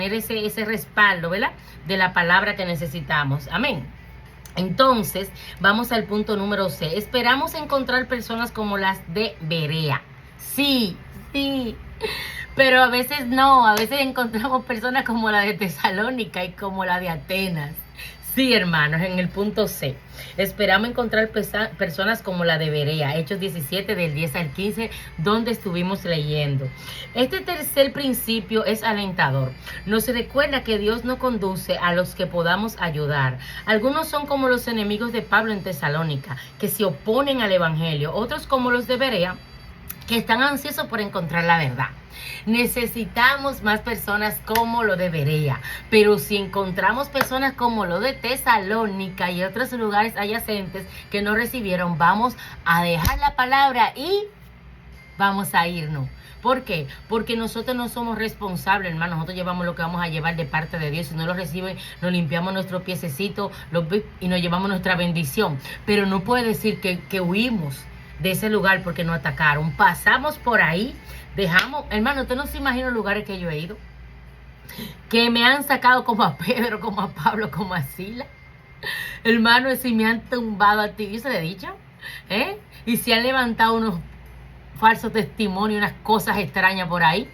tener ese respaldo, ¿verdad? De la palabra que necesitamos. Amén. Entonces, vamos al punto número C. Esperamos encontrar personas como las de Berea. Sí, sí. Pero a veces no, a veces encontramos personas como la de Tesalónica y como la de Atenas. Sí, hermanos, en el punto C. Esperamos encontrar personas como la de Berea, Hechos 17, del 10 al 15, donde estuvimos leyendo. Este tercer principio es alentador. Nos recuerda que Dios nos conduce a los que podamos ayudar. Algunos son como los enemigos de Pablo en Tesalónica, que se oponen al evangelio. Otros como los de Berea, que están ansiosos por encontrar la verdad. Necesitamos más personas como lo de Berea, pero si encontramos personas como lo de Tesalónica y otros lugares adyacentes que no recibieron, vamos a dejar la palabra y vamos a irnos. ¿Por qué? Porque nosotros no somos responsables, hermano. Nosotros llevamos lo que vamos a llevar de parte de Dios. Si no lo reciben, nos limpiamos nuestros piececitos y nos llevamos nuestra bendición. Pero no puede decir que huimos de ese lugar porque nos atacaron. Pasamos por ahí, dejamos, hermano, usted no se imagina los lugares que yo he ido, que me han sacado como a Pedro, como a Pablo, como a Sila. Hermano, si me han tumbado a ti, ¿yo se le he dicho? Y si han levantado unos falsos testimonios, unas cosas extrañas por ahí,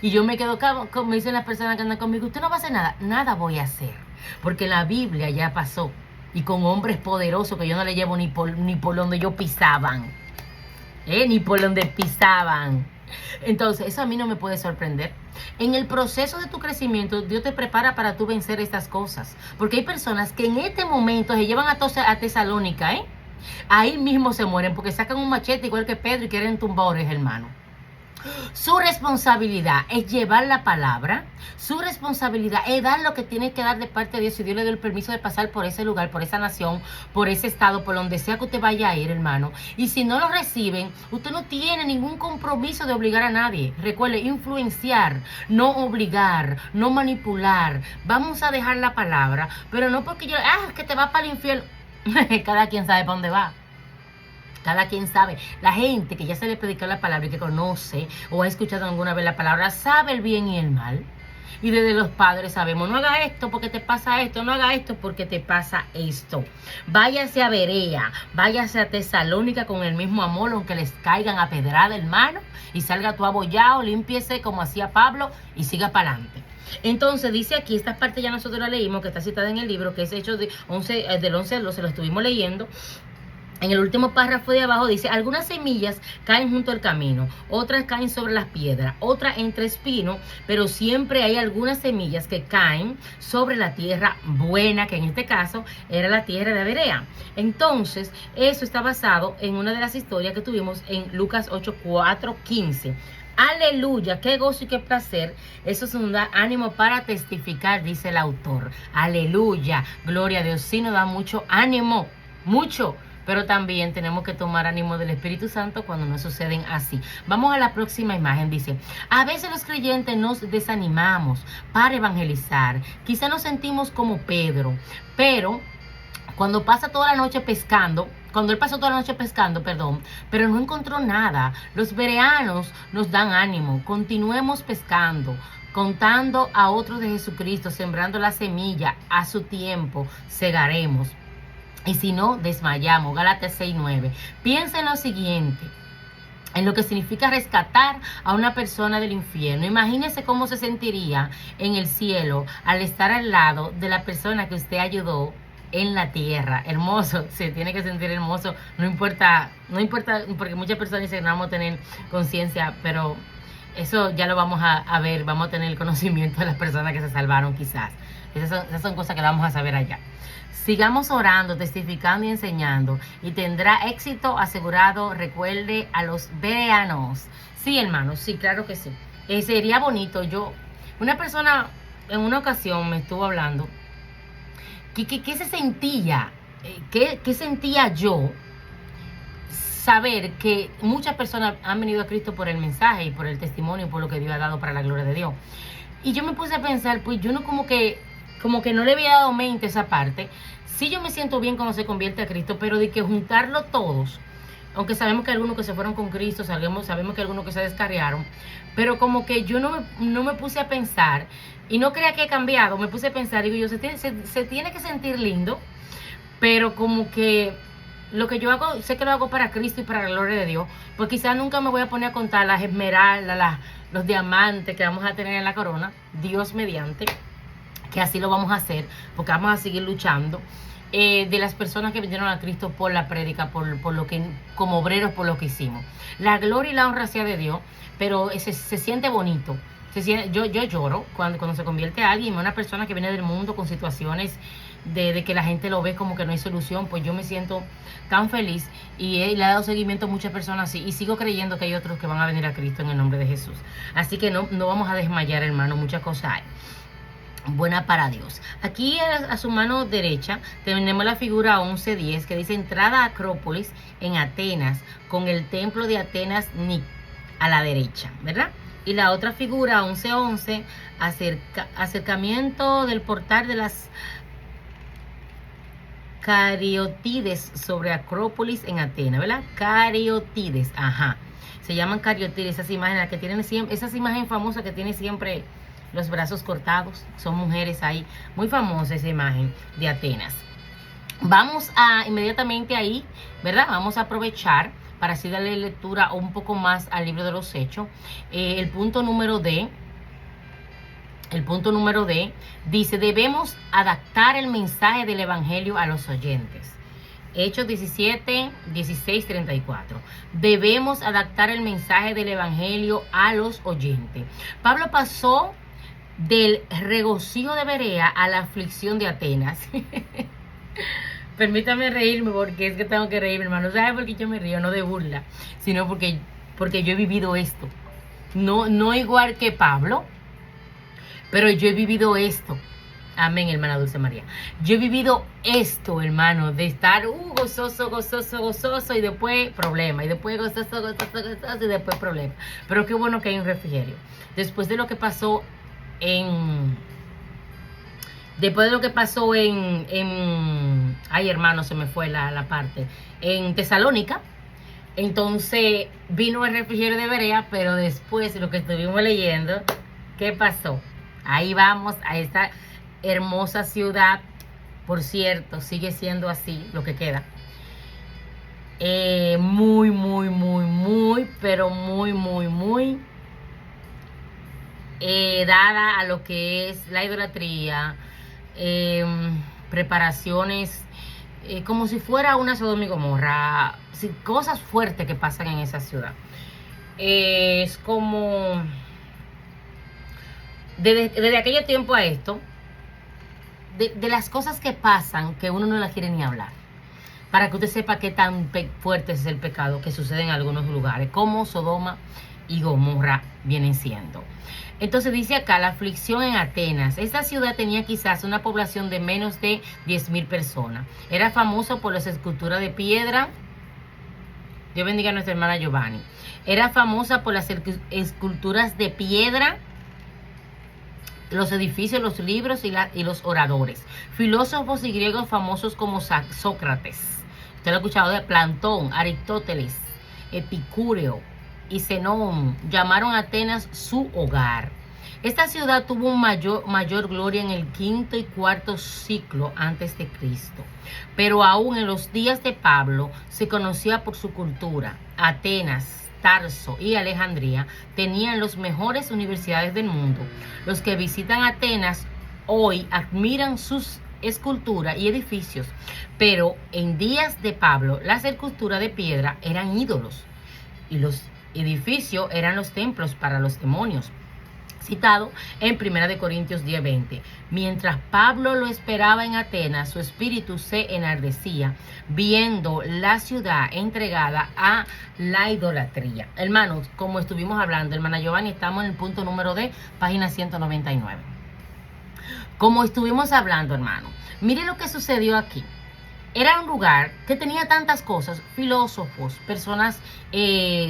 y yo me quedo, como dicen las personas que andan conmigo, usted no va a hacer nada. Nada voy a hacer, porque la Biblia ya pasó. Y con hombres poderosos que yo no le llevo ni por donde yo pisaban. Ni por donde pisaban. Entonces, eso a mí no me puede sorprender. En el proceso de tu crecimiento, Dios te prepara para tú vencer estas cosas. Porque hay personas que en este momento se llevan a Tesalónica, ahí mismo se mueren porque sacan un machete igual que Pedro y quieren tumbar, hermano. Su responsabilidad es llevar la palabra. Su responsabilidad es dar lo que tiene que dar de parte de Dios. Si Dios le dio el permiso de pasar por ese lugar, por esa nación, por ese estado, por donde sea que usted vaya a ir, hermano. Y si no lo reciben, usted no tiene ningún compromiso de obligar a nadie. Recuerde, influenciar, no obligar, no manipular. Vamos a dejar la palabra, pero no porque yo, que te va para el infierno. Cada quien sabe para dónde va. Cada quien sabe. La gente que ya se le predica la palabra y que conoce o ha escuchado alguna vez la palabra, sabe el bien y el mal. Y desde los padres sabemos, no haga esto porque te pasa esto, no haga esto porque te pasa esto. Váyase a Berea, váyase a Tesalónica con el mismo amor, aunque les caigan a pedrada, hermano, y salga tu abollado, límpiese como hacía Pablo y siga para adelante. Entonces dice aquí, esta parte ya nosotros la leímos, que está citada en el libro, que es Hechos del 11 al 12, lo estuvimos leyendo. En el último párrafo de abajo dice, algunas semillas caen junto al camino, otras caen sobre las piedras, otras entre espinos, pero siempre hay algunas semillas que caen sobre la tierra buena, que en este caso era la tierra de Berea. Entonces, eso está basado en una de las historias que tuvimos en Lucas 8, 4, 15. Aleluya, qué gozo y qué placer. Eso es un ánimo para testificar, dice el autor. Aleluya, gloria a Dios. Sí nos da mucho ánimo, mucho. Pero también tenemos que tomar ánimo del Espíritu Santo cuando nos suceden así. Vamos a la próxima imagen. Dice, a veces los creyentes nos desanimamos para evangelizar. Quizá nos sentimos como Pedro, pero cuando pasa toda la noche pescando, pero no encontró nada. Los bereanos nos dan ánimo. Continuemos pescando, contando a otros de Jesucristo, sembrando la semilla. A su tiempo segaremos. Y si no, desmayamos. Gálatas 6:9. Piensa en lo siguiente, en lo que significa rescatar a una persona del infierno. Imagínese cómo se sentiría en el cielo al estar al lado de la persona que usted ayudó en la tierra. Hermoso, se tiene que sentir hermoso. No importa, porque muchas personas dicen no vamos a tener conciencia, pero eso ya lo vamos a ver. Vamos a tener el conocimiento de las personas que se salvaron quizás. Esas son cosas que vamos a saber allá. Sigamos orando, testificando y enseñando y tendrá éxito asegurado. Recuerde a los bereanos. Sí, hermanos, sí, claro que sí. Sería bonito. Una persona en una ocasión me estuvo hablando. ¿Qué se sentía? ¿Qué sentía yo? Saber que muchas personas han venido a Cristo por el mensaje y por el testimonio y por lo que Dios ha dado para la gloria de Dios. Y yo me puse a pensar, pues yo no como que no le había dado mente a esa parte. Sí, yo me siento bien cuando se convierte a Cristo, pero de que juntarlo todos, aunque sabemos que hay algunos que se fueron con Cristo, sabemos que hay algunos que se descarriaron, pero como que yo no me puse a pensar, y no creía que he cambiado, me puse a pensar, digo yo, se tiene que sentir lindo, pero como que lo que yo hago, sé que lo hago para Cristo y para la gloria de Dios, pues quizás nunca me voy a poner a contar las esmeraldas, los diamantes que vamos a tener en la corona, Dios mediante, que así lo vamos a hacer, porque vamos a seguir luchando, de las personas que vinieron a Cristo por la prédica, por lo que, como obreros, por lo que hicimos. La gloria y la honra sea de Dios, pero se siente bonito. Yo lloro cuando se convierte a alguien, una persona que viene del mundo con situaciones de que la gente lo ve como que no hay solución, pues yo me siento tan feliz y le he dado seguimiento a muchas personas así, y sigo creyendo que hay otros que van a venir a Cristo en el nombre de Jesús. Así que no vamos a desmayar, hermano, muchas cosas hay. Buena para Dios. Aquí a su mano derecha tenemos la figura 11:10 que dice entrada a Acrópolis en Atenas, con el templo de Atenas a la derecha, ¿verdad? Y la otra figura 11:11 acercamiento del portal de las Cariotides sobre Acrópolis en Atenas, ¿verdad? Cariotides, ajá. Se llaman Cariotides, esas imágenes que tienen siempre, esas imágenes famosas que tiene siempre los brazos cortados, son mujeres ahí, muy famosa esa imagen de Atenas. Vamos a inmediatamente ahí, ¿verdad? Vamos a aprovechar para así darle lectura un poco más al libro de los Hechos. El punto número D dice, debemos adaptar el mensaje del evangelio a los oyentes. Hechos 17, 16, 34. Debemos adaptar el mensaje del evangelio a los oyentes. Pablo pasó del regocijo de Berea a la aflicción de Atenas. Permítame reírme, porque es que tengo que reírme, hermano. ¿Sabe por qué yo me río? No de burla, sino porque yo he vivido esto. No igual que Pablo, pero yo he vivido esto. Amén, hermana Dulce María. Yo he vivido esto, hermano, de estar gozoso, y después problema, y después gozoso, y después problema. Pero qué bueno que hay un refrigerio. Después de lo que pasó ay, hermano, se me fue la parte, en Tesalónica. Entonces vino el refrigerio de Berea, pero después lo que estuvimos leyendo, ¿qué pasó? Ahí vamos a esta hermosa ciudad, por cierto, sigue siendo así lo que queda. Pero muy dada a lo que es la idolatría, preparaciones, como si fuera una Sodoma y Gomorra, cosas fuertes que pasan en esa ciudad. Es como desde aquel tiempo a esto, de las cosas que pasan que uno no las quiere ni hablar, para que usted sepa qué tan fuerte es el pecado que sucede en algunos lugares, como Sodoma y Gomorra vienen siendo. Entonces dice acá, la aflicción en Atenas. Esta ciudad tenía quizás una población de menos de 10,000 personas. Era famosa por las esculturas de piedra. Dios bendiga a nuestra hermana Giovanni. Era famosa por las esculturas de piedra, los edificios, los libros y los oradores. Filósofos y griegos famosos como Sócrates. Usted lo ha escuchado, de Platón, Aristóteles, Epicúreo y Zenón llamaron a Atenas su hogar. Esta ciudad tuvo mayor gloria en el quinto y cuarto siglo antes de Cristo, pero aún en los días de Pablo se conocía por su cultura. Atenas, Tarso y Alejandría tenían las mejores universidades del mundo. Los que visitan Atenas hoy admiran sus esculturas y edificios, pero en días de Pablo las esculturas de piedra eran ídolos y los edificios eran los templos para los demonios, citado en 1 Corintios 10:20. Mientras Pablo lo esperaba en Atenas, su espíritu se enardecía viendo la ciudad entregada a la idolatría. Hermanos, como estuvimos hablando, hermana Giovanni, estamos en el punto número D, página 199. Como estuvimos hablando, hermano, mire lo que sucedió aquí. Era un lugar que tenía tantas cosas, filósofos, personas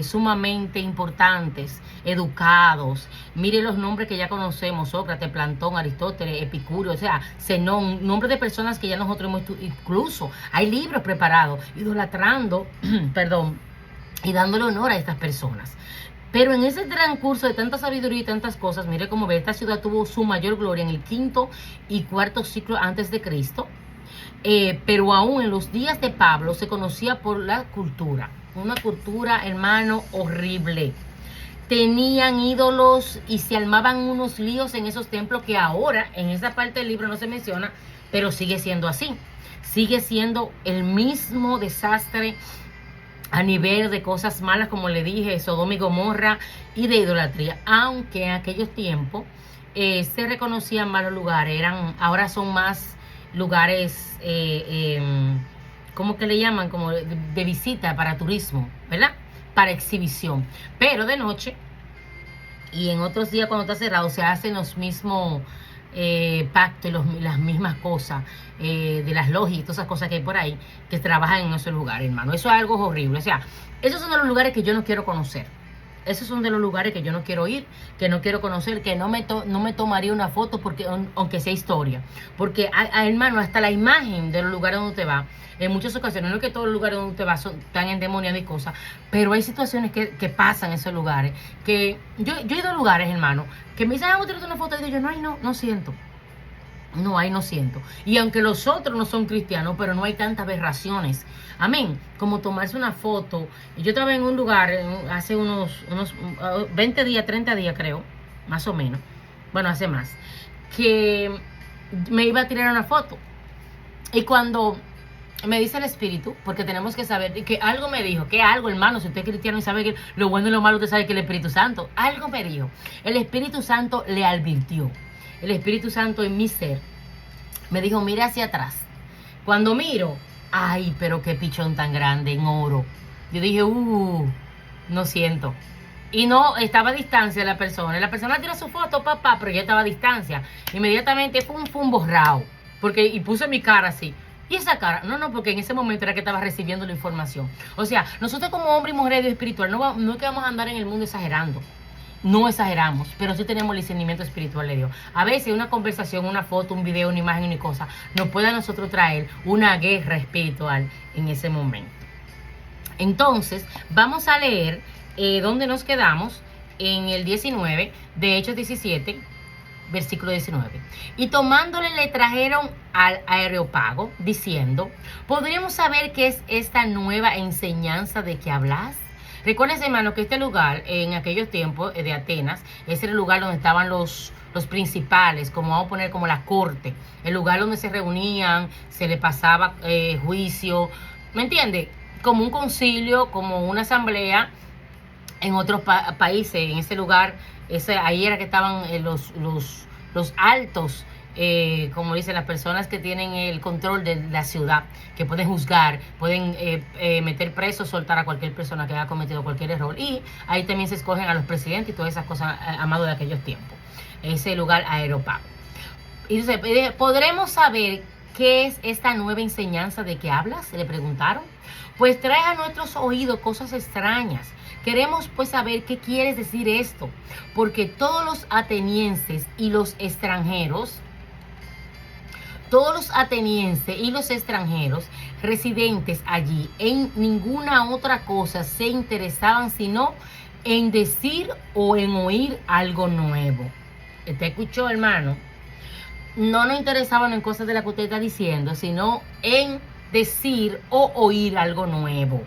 sumamente importantes, educados. Mire los nombres que ya conocemos: Sócrates, Platón, Aristóteles, Epicúreo, o sea, Zenón, nombres de personas que ya nosotros hemos incluso hay libros preparados, idolatrando, perdón, y dándole honor a estas personas. Pero en ese transcurso de tanta sabiduría y tantas cosas, mire cómo ve, esta ciudad tuvo su mayor gloria en el quinto y cuarto siglo antes de Cristo. Pero aún en los días de Pablo se conocía por la cultura, una cultura, hermano, horrible. Tenían ídolos y se armaban unos líos en esos templos que ahora en esa parte del libro no se menciona, pero sigue siendo así. Sigue siendo el mismo desastre a nivel de cosas malas, como le dije, Sodoma y Gomorra, y de idolatría, aunque en aquellos tiempos se reconocían malos lugares, ahora son más lugares, ¿cómo que le llaman? Como de visita para turismo, ¿verdad? Para exhibición, pero de noche y en otros días cuando está cerrado se hacen los mismos pactos, las mismas cosas de las logias y todas esas cosas que hay por ahí que trabajan en esos lugares, hermano. Eso es algo horrible. O sea, esos son de los lugares que yo no quiero conocer. Esos son de los lugares que yo no quiero ir, que no quiero conocer, que no me tomaría una foto porque aunque sea historia. Porque, hermano, hasta la imagen de los lugares donde te va, en muchas ocasiones, no es que todos los lugares donde te va están endemoniados y cosas, pero hay situaciones que pasan en esos lugares. Que yo he ido a lugares, hermano, que me dicen, ¿te una foto? Y digo yo, no siento. No hay, no siento. Y aunque los otros no son cristianos, pero no hay tantas aberraciones. Amén. Como tomarse una foto. Yo estaba en un lugar hace unos 20 días, 30 días creo, más o menos. Bueno, hace más. Que me iba a tirar una foto. Y cuando me dice el Espíritu, porque tenemos que saber, que algo me dijo, que algo, hermano, si usted es cristiano y sabe que lo bueno y lo malo, usted sabe que el Espíritu Santo, algo me dijo. El Espíritu Santo le advirtió. El Espíritu Santo en mi ser me dijo, mira hacia atrás. Cuando miro, ay, pero qué pichón tan grande en oro. Yo dije, no siento. Y no, estaba a distancia la persona. La persona tira su foto, papá, pero ya estaba a distancia. Inmediatamente fue un borrado. Y puse mi cara así. ¿Y esa cara? No, porque en ese momento era que estaba recibiendo la información. O sea, nosotros como hombre y mujer de Dios espiritual, no es que vamos a andar en el mundo exagerando. No exageramos, pero sí tenemos el discernimiento espiritual de Dios. A veces una conversación, una foto, un video, una imagen, una cosa, nos puede a nosotros traer una guerra espiritual en ese momento. Entonces, vamos a leer dónde nos quedamos en el 19 de Hechos 17, versículo 19. Y tomándole le trajeron al Areópago, diciendo, ¿podríamos saber qué es esta nueva enseñanza de que hablas? Recuerden, hermano, que este lugar, en aquellos tiempos de Atenas, es el lugar donde estaban los principales, como vamos a poner como la corte, el lugar donde se reunían, se le pasaba juicio, ¿me entiende? Como un concilio, como una asamblea en otros países, en ese lugar, ahí era que estaban los altos, como dicen las personas que tienen el control de la ciudad, que pueden juzgar, pueden meter preso, soltar a cualquier persona que haya cometido cualquier error. Y ahí también se escogen a los presidentes y todas esas cosas amados de aquellos tiempos. Ese lugar Areópago. Y dice, ¿podremos saber qué es esta nueva enseñanza de que hablas? Le preguntaron. Pues trae a nuestros oídos cosas extrañas. Queremos pues saber qué quieres decir esto, porque todos los atenienses y los extranjeros residentes allí en ninguna otra cosa se interesaban sino en decir o en oír algo nuevo. ¿Te escuchó, hermano? No nos interesaban en cosas de las que usted está diciendo, sino en decir o oír algo nuevo.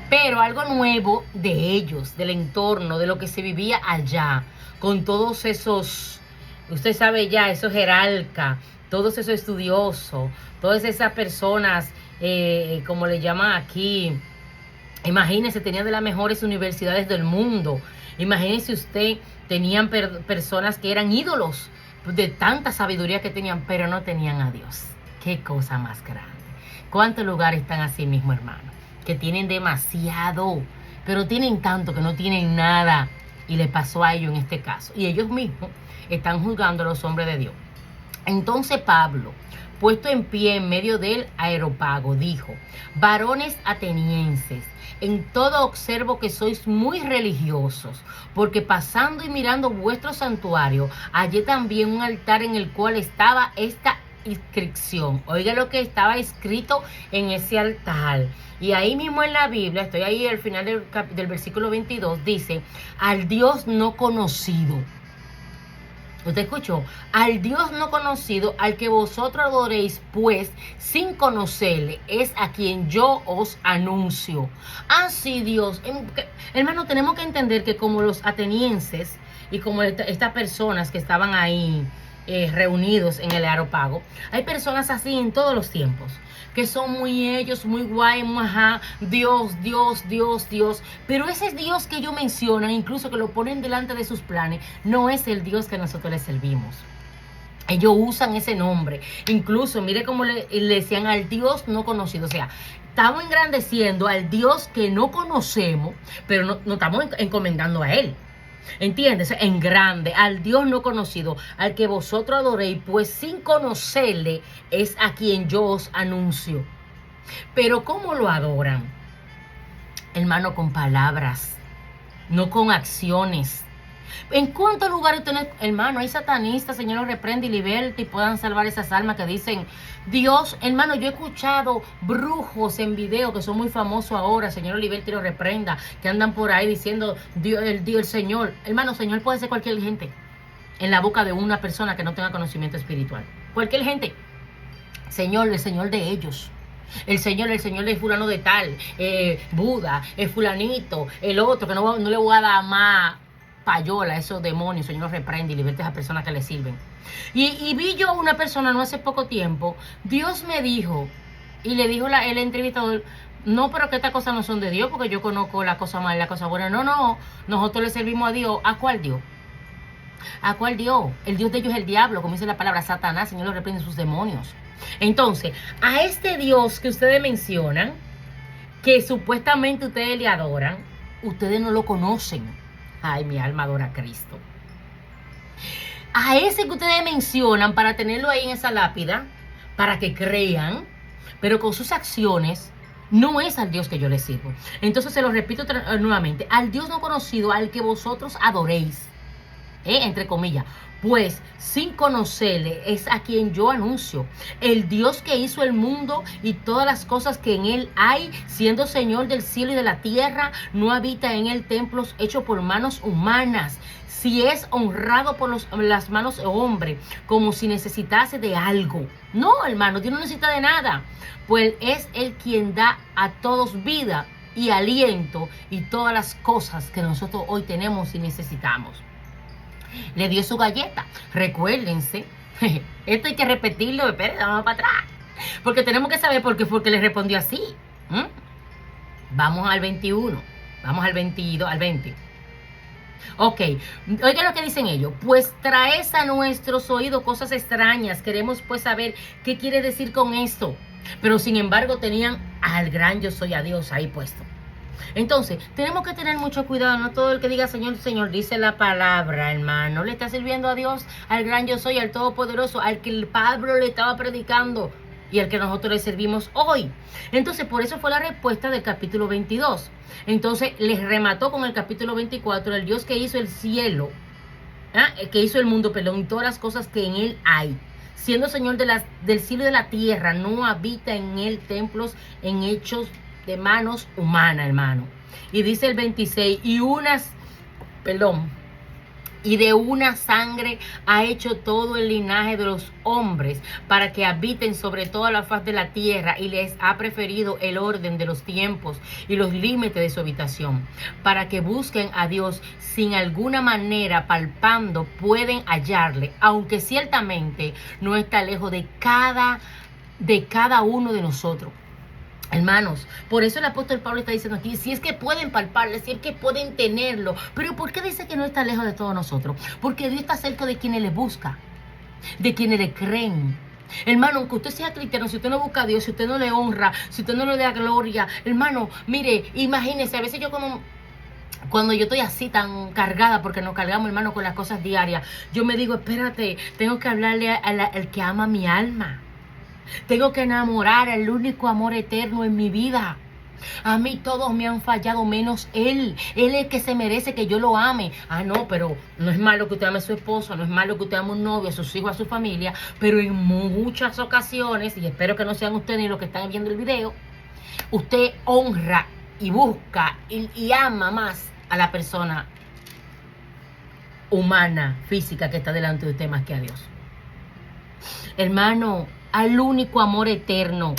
Pero algo nuevo de ellos, del entorno, de lo que se vivía allá, con todos esos, usted sabe ya, esos jerarcas, todos esos estudiosos, todas esas personas, como le llaman aquí, imagínense, tenían de las mejores universidades del mundo. Imagínense usted, tenían personas que eran ídolos de tanta sabiduría que tenían, pero no tenían a Dios. Qué cosa más grande. ¿Cuántos lugares están así mismo, hermano? Que tienen demasiado, pero tienen tanto que no tienen nada. Y le pasó a ellos en este caso. Y ellos mismos están juzgando a los hombres de Dios. Entonces Pablo, puesto en pie en medio del Areópago, dijo, varones atenienses, en todo observo que sois muy religiosos, porque pasando y mirando vuestro santuario, hallé también un altar en el cual estaba esta inscripción. Oiga lo que estaba escrito en ese altar. Y ahí mismo en la Biblia, estoy ahí al final del versículo 22, dice, al Dios no conocido. ¿Usted escuchó? Al Dios no conocido, al que vosotros adoréis, pues, sin conocerle, es a quien yo os anuncio. Así Dios. Hermano, tenemos que entender que como los atenienses y como estas personas que estaban ahí reunidos en el Areópago, hay personas así en todos los tiempos, que son muy ellos, muy guay, muy ajá, Dios, Dios, Dios, Dios. Pero ese Dios que ellos mencionan, incluso que lo ponen delante de sus planes, no es el Dios que nosotros le servimos. Ellos usan ese nombre. Incluso, mire cómo le decían al Dios no conocido. O sea, estamos engrandeciendo al Dios que no conocemos, pero no estamos encomendando a Él. ¿Entiendes? En grande, al Dios no conocido, al que vosotros adoréis, pues sin conocerle es a quien yo os anuncio. Pero ¿cómo lo adoran? Hermano, con palabras, no con acciones. ¿En cuántos lugares usted, hermano, hay satanistas, Señor los reprende y liberte y puedan salvar esas almas que dicen Dios? Hermano, yo he escuchado brujos en video que son muy famosos ahora, Señor liberte y los reprenda, que andan por ahí diciendo Dios, el Señor. Hermano, Señor puede ser cualquier gente en la boca de una persona que no tenga conocimiento espiritual. Cualquier gente. Señor, el Señor de ellos. El Señor de fulano de tal, Buda, el fulanito, el otro, que no le voy a dar más payola, esos demonios, Señor reprende y liberte a esas personas que le sirven. Y vi yo a una persona no hace poco tiempo, Dios me dijo, y le dijo el entrevistador, no, pero que estas cosas no son de Dios, porque yo conozco la cosa mala y la cosa buena. No, nosotros le servimos a Dios. ¿A cuál Dios? ¿A cuál Dios? El Dios de ellos es el diablo, como dice la palabra, Satanás, Señor lo reprende sus demonios. Entonces, a este Dios que ustedes mencionan, que supuestamente ustedes le adoran, ustedes no lo conocen. Ay, mi alma adora a Cristo. A ese que ustedes mencionan para tenerlo ahí en esa lápida, para que crean, pero con sus acciones, no es al Dios que yo les sirvo. Entonces se lo repito nuevamente, al Dios no conocido, al que vosotros adoréis, entre comillas, pues sin conocerle es a quien yo anuncio. El Dios que hizo el mundo y todas las cosas que en él hay, siendo Señor del cielo y de la tierra, no habita en él templos hechos por manos humanas. Si es honrado por las manos de hombre, como si necesitase de algo. No, hermano, Dios no necesita de nada, pues es Él quien da a todos vida y aliento y todas las cosas que nosotros hoy tenemos y necesitamos. Le dio su galleta. Recuérdense, esto hay que repetirlo, espérense, vamos para atrás, porque tenemos que saber por qué fue que le respondió así. Vamos al 21, vamos al 22, al 20. Ok, oigan lo que dicen ellos. Pues traes a nuestros oídos cosas extrañas. Queremos pues saber qué quiere decir con esto. Pero sin embargo tenían al gran yo soy a Dios ahí puesto. Entonces, tenemos que tener mucho cuidado. No todo el que diga Señor, Señor, dice la palabra, hermano. Le está sirviendo a Dios, al gran yo soy, al todopoderoso, al que el Pablo le estaba predicando y al que nosotros le servimos hoy. Entonces, por eso fue la respuesta del capítulo 22. Entonces, les remató con el capítulo 24, el Dios que hizo el cielo, que hizo el mundo, perdón, y todas las cosas que en él hay. Siendo Señor del cielo y de la tierra, no habita en él templos en hechos de manos humanas, hermano. Y dice el 26, y de una sangre ha hecho todo el linaje de los hombres para que habiten sobre toda la faz de la tierra, y les ha preferido el orden de los tiempos y los límites de su habitación, para que busquen a Dios sin alguna manera palpando pueden hallarle, aunque ciertamente no está lejos de cada uno de nosotros. Hermanos, por eso el apóstol Pablo está diciendo aquí, si es que pueden palparle, si es que pueden tenerlo, pero ¿por qué dice que no está lejos de todos nosotros? Porque Dios está cerca de quienes le busca, de quienes le creen. Hermano, aunque usted sea cristiano, si usted no busca a Dios, si usted no le honra, si usted no le da gloria, hermano, mire, imagínese, a veces yo cuando yo estoy así tan cargada, porque nos cargamos, hermano, con las cosas diarias, yo me digo, espérate, tengo que hablarle al que ama mi alma. Tengo que enamorar al único amor eterno en mi vida. A mí todos me han fallado menos él. Él es el que se merece que yo lo ame. Ah, no, pero no es malo que usted ame a su esposo, no es malo que usted ame a un novio, a sus hijos, a su familia, pero en muchas ocasiones, y espero que no sean ustedes ni los que están viendo el video, usted honra y busca y ama más a la persona humana, física que está delante de usted más que a Dios. Hermano, al único amor eterno,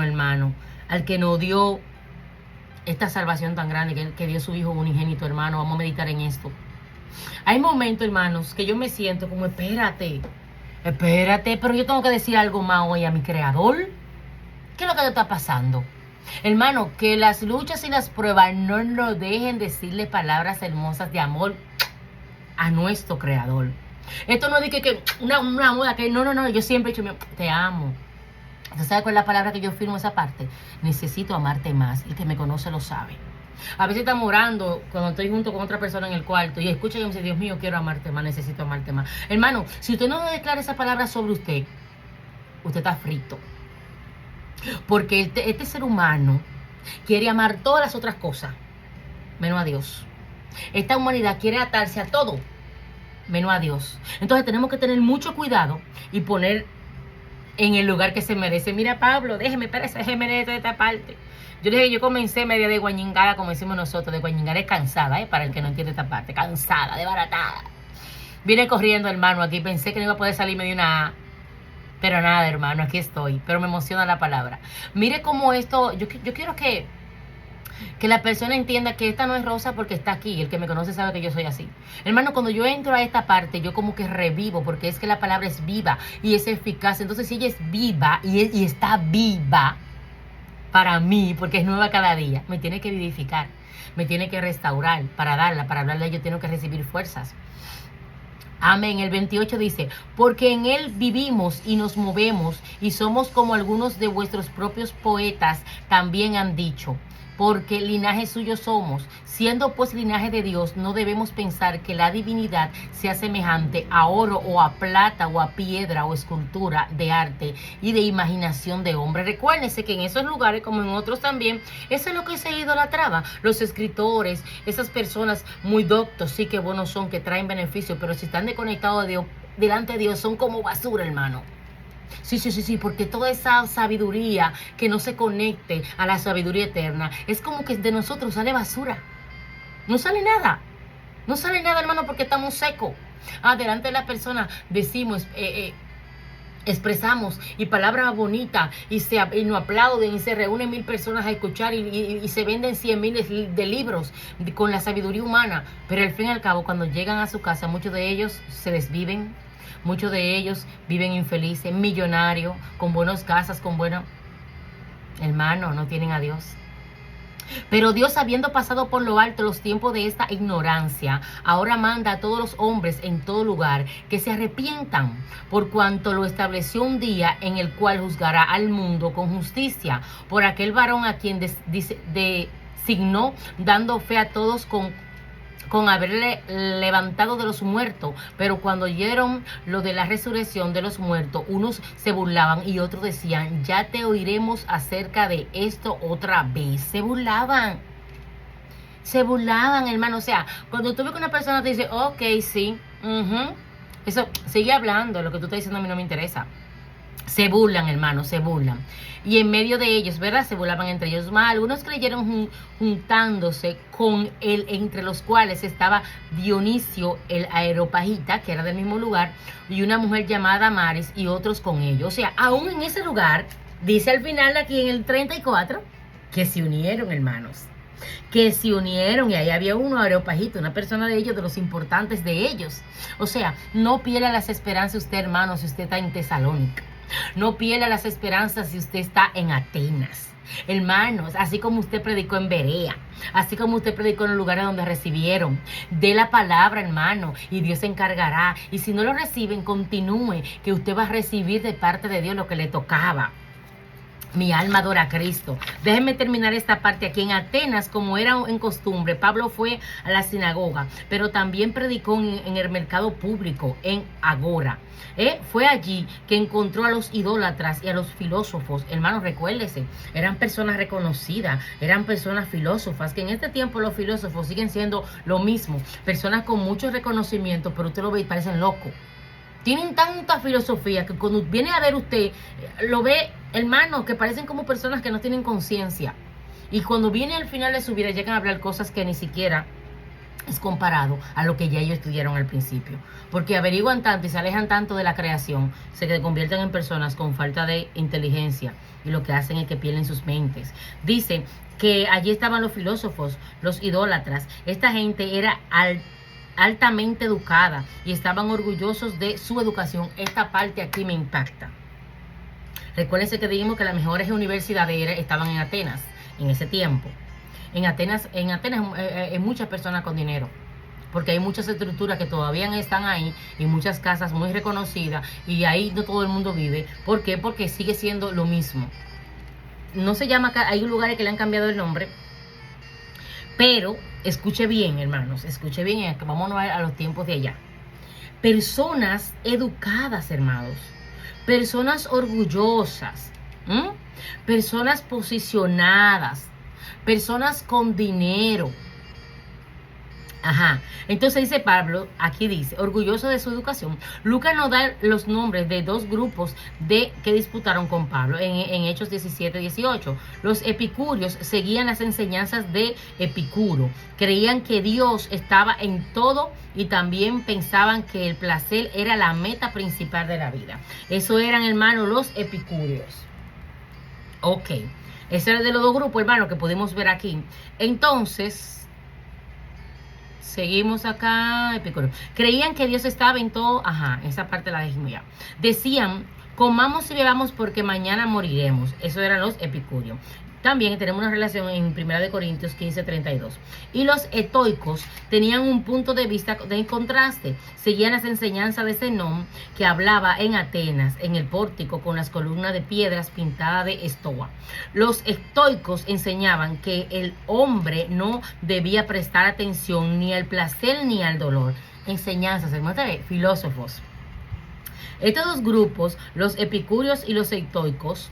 hermano, al que nos dio esta salvación tan grande, que dio su Hijo unigénito, hermano. Vamos a meditar en esto. Hay momentos, hermanos, que yo me siento como, espérate, pero yo tengo que decir algo más hoy a mi Creador. ¿Qué es lo que está pasando? Hermano, que las luchas y las pruebas no nos dejen decirle palabras hermosas de amor a nuestro Creador. Esto no es de que una moda que no, yo siempre he dicho, te amo. ¿Usted sabe cuál es la palabra que yo firmo esa parte? Necesito amarte más. El que me conoce lo sabe. A veces estamos orando cuando estoy junto con otra persona en el cuarto y escucha y me dice, Dios mío, quiero amarte más, necesito amarte más. Hermano, si usted no declara esa palabra sobre usted, usted está frito. Porque este ser humano quiere amar todas las otras cosas, menos a Dios. Esta humanidad quiere atarse a todo, menos a Dios. Entonces tenemos que tener mucho cuidado y poner en el lugar que se merece. Mira, Pablo, déjeme de esta parte. Yo le dije, yo comencé media de guañingada, como decimos nosotros. De guañingada es cansada, para el que no entiende esta parte. Cansada, desbaratada. Vine corriendo, hermano, aquí. Pensé que no iba a poder salirme de una A. Pero nada, hermano, aquí estoy. Pero me emociona la palabra. Mire cómo esto, yo quiero que la persona entienda que esta no es rosa porque está aquí. El que me conoce sabe que yo soy así. Hermano, cuando yo entro a esta parte, yo como que revivo, porque es que la palabra es viva y es eficaz. Entonces, si ella es viva y está viva para mí, porque es nueva cada día, me tiene que vivificar, me tiene que restaurar para darla, para hablarle, yo tengo que recibir fuerzas. Amén. El 28 dice, porque en él vivimos y nos movemos y somos como algunos de vuestros propios poetas también han dicho, porque linaje suyo somos. Siendo pues linaje de Dios, no debemos pensar que la divinidad sea semejante a oro o a plata o a piedra o escultura de arte y de imaginación de hombre. Recuérdense que en esos lugares, como en otros también, eso es lo que se idolatraba. Los escritores, esas personas muy doctos, sí que buenos son, que traen beneficio, pero si están desconectados de Dios, delante de Dios, son como basura, hermano. Sí, porque toda esa sabiduría que no se conecte a la sabiduría eterna, es como que de nosotros sale basura. No sale nada, hermano, porque estamos secos. Delante de la persona decimos, expresamos y palabras bonitas y nos aplauden y se reúnen 1000 personas a escuchar y se venden 100,000 de libros con la sabiduría humana, pero al fin y al cabo cuando llegan a su casa muchos de ellos se desviven, muchos de ellos viven infelices, millonarios, con buenas casas, con buenos hermanos, no tienen a Dios. Pero Dios, habiendo pasado por lo alto los tiempos de esta ignorancia, ahora manda a todos los hombres en todo lugar que se arrepientan, por cuanto lo estableció un día en el cual juzgará al mundo con justicia, por aquel varón a quien designó, dando fe a todos con haberle levantado de los muertos. Pero cuando oyeron lo de la resurrección de los muertos, unos se burlaban y otros decían, ya te oiremos acerca de esto otra vez. Se burlaban, hermano. O sea, cuando tú ves que una persona te dice, ok, sí, eso, sigue hablando, lo que tú estás diciendo a mí no me interesa. Se burlan, hermano, se burlan. Y en medio de ellos, ¿verdad? Se burlaban entre ellos. Más algunos creyeron juntándose con él, entre los cuales estaba Dionisio el Areopagita, que era del mismo lugar, y una mujer llamada Maris, y otros con ellos. O sea, aún en ese lugar, dice al final aquí en el 34, que se unieron, hermanos. Que se unieron, y ahí había uno, Areopagita, una persona de ellos, de los importantes de ellos. O sea, no pierda las esperanzas usted, hermano, si usted está en Tesalónica. No pierda las esperanzas si usted está en Atenas. Hermanos, así como usted predicó en Berea, así como usted predicó en los lugares donde recibieron, dé la palabra, hermano, y Dios se encargará. Y si no lo reciben, continúe, que usted va a recibir de parte de Dios lo que le tocaba. Mi alma adora a Cristo. Déjenme terminar esta parte aquí. En Atenas, como era en costumbre, Pablo fue a la sinagoga, pero también predicó en el mercado público, en Agora. Fue allí que encontró a los idólatras y a los filósofos. Hermanos, recuérdese, eran personas reconocidas, eran personas filósofas, que en este tiempo los filósofos siguen siendo lo mismo. Personas con mucho reconocimiento, pero usted lo ve y parecen locos. Tienen tanta filosofía que cuando viene a ver usted, lo ve, hermano, que parecen como personas que no tienen conciencia. Y cuando viene al final de su vida, llegan a hablar cosas que ni siquiera es comparado a lo que ya ellos estudiaron al principio. Porque averiguan tanto y se alejan tanto de la creación, se convierten en personas con falta de inteligencia. Y lo que hacen es que pierden sus mentes. Dice que allí estaban los filósofos, los idólatras. Esta gente era altamente educada y estaban orgullosos de su educación. Esta parte aquí me impacta. Recuérdense que dijimos que las mejores universidades estaban en Atenas en ese tiempo. En Atenas hay muchas personas con dinero, porque hay muchas estructuras que todavía están ahí y muchas casas muy reconocidas, y ahí no todo el mundo vive. ¿Por qué? Porque sigue siendo lo mismo. No se llama, hay lugares que le han cambiado el nombre, pero escuche bien, hermanos, escuche bien, vámonos a los tiempos de allá. Personas educadas, hermanos, personas orgullosas, personas posicionadas, personas con dinero. Ajá. Entonces dice Pablo, aquí dice, orgulloso de su educación. Lucas nos da los nombres de dos grupos que disputaron con Pablo en Hechos 17-18. Los epicúreos seguían las enseñanzas de Epicuro. Creían que Dios estaba en todo y también pensaban que el placer era la meta principal de la vida. Eso eran, hermanos, los epicúreos. Ok. Ese era de los dos grupos, hermanos, que pudimos ver aquí. Entonces, seguimos acá. Epicúreo. Creían que Dios estaba en todo. Ajá, esa parte la dijimos ya. Decían, comamos y bebamos porque mañana moriremos. Eso eran los epicúreos. También tenemos una relación en 1 Corintios 15:32. Y los estoicos tenían un punto de vista de contraste. Seguían las enseñanzas de Zenón, que hablaba en Atenas, en el pórtico, con las columnas de piedras pintadas de estoa. Los estoicos enseñaban que el hombre no debía prestar atención ni al placer ni al dolor. Enseñanzas, hermanos, filósofos. Estos dos grupos, los epicúreos y los estoicos,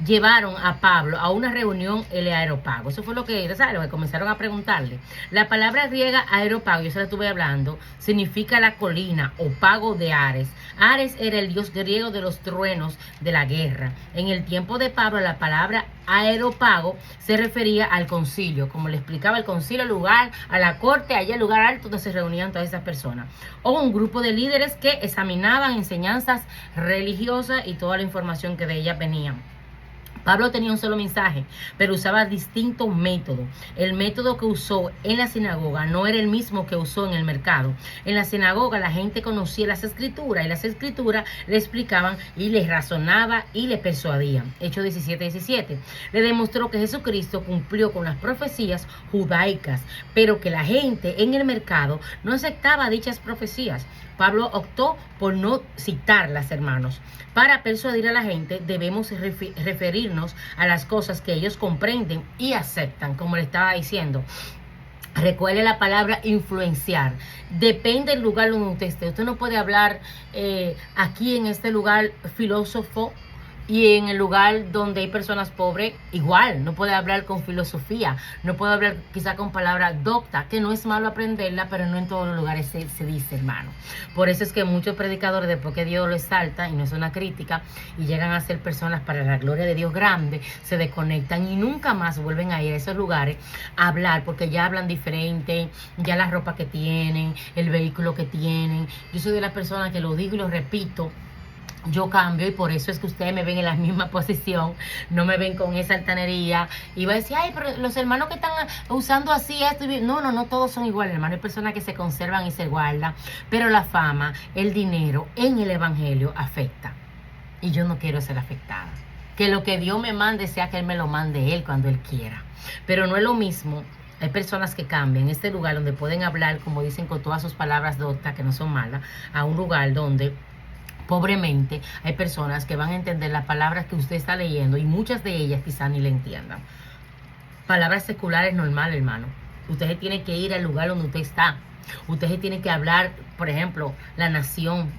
llevaron a Pablo a una reunión el Areópago. Eso fue lo que, ¿sabes? Lo que comenzaron a preguntarle. La palabra griega Areópago, yo se la estuve hablando, significa la colina o pago de Ares. Ares era el dios griego de los truenos, de la guerra. En el tiempo de Pablo, la palabra Areópago se refería al concilio, como le explicaba, el concilio, el lugar, a la corte, allá el lugar alto donde se reunían todas esas personas. O un grupo de líderes que examinaban enseñanzas religiosas y toda la información que de ellas venía. Pablo tenía un solo mensaje, pero usaba distintos métodos. El método que usó en la sinagoga no era el mismo que usó en el mercado. En la sinagoga la gente conocía las escrituras y las escrituras le explicaban y les razonaba y le persuadían. Hechos 17:17. Le demostró que Jesucristo cumplió con las profecías judaicas, pero que la gente en el mercado no aceptaba dichas profecías. Pablo optó por no citarlas, hermanos. Para persuadir a la gente debemos referirnos a las cosas que ellos comprenden y aceptan, como le estaba diciendo. Recuerde la palabra influenciar. Depende del lugar donde usted esté. Usted no puede hablar aquí en este lugar filósofo y en el lugar donde hay personas pobres, igual, no puede hablar con filosofía, no puede hablar quizá con palabra docta, que no es malo aprenderla, pero no en todos los lugares se dice, hermano. Por eso es que muchos predicadores, después que Dios lo exalta, y no es una crítica, y llegan a ser personas para la gloria de Dios grande, se desconectan y nunca más vuelven a ir a esos lugares a hablar, porque ya hablan diferente, ya la ropa que tienen, el vehículo que tienen. Yo soy de las personas que lo digo y lo repito, yo cambio, y por eso es que ustedes me ven en la misma posición, no me ven con esa altanería y va a decir, ay, pero los hermanos que están usando así esto, no todos son iguales, hermano. Hay personas que se conservan y se guardan, pero la fama, el dinero en el evangelio afecta, y yo no quiero ser afectada. Que lo que Dios me mande sea que Él me lo mande Él cuando Él quiera, pero no es lo mismo. Hay personas que cambian este lugar donde pueden hablar, como dicen, con todas sus palabras doctas, que no son malas, a un lugar donde pobremente, hay personas que van a entender las palabras que usted está leyendo y muchas de ellas quizás ni le entiendan. Palabras seculares normal, hermano. Usted se tiene que ir al lugar donde usted está. Usted se tiene que hablar, por ejemplo, la nación,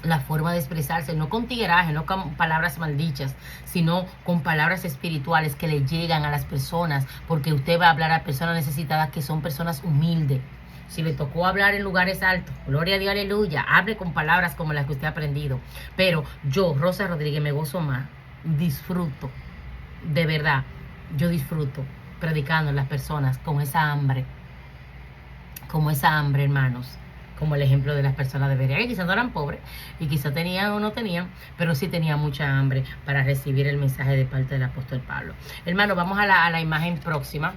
la forma de expresarse, no con tigueraje, no con palabras maldichas, sino con palabras espirituales que le llegan a las personas, porque usted va a hablar a personas necesitadas que son personas humildes. Si le tocó hablar en lugares altos, gloria a Dios, aleluya, hable con palabras como las que usted ha aprendido. Pero yo, Rosa Rodríguez, me gozo más, disfruto, de verdad, yo disfruto predicando a las personas con esa hambre, como esa hambre, hermanos, como el ejemplo de las personas de Berea, que quizás no eran pobres y quizás tenían o no tenían, pero sí tenían mucha hambre para recibir el mensaje de parte del apóstol Pablo. Hermano, vamos a la imagen próxima.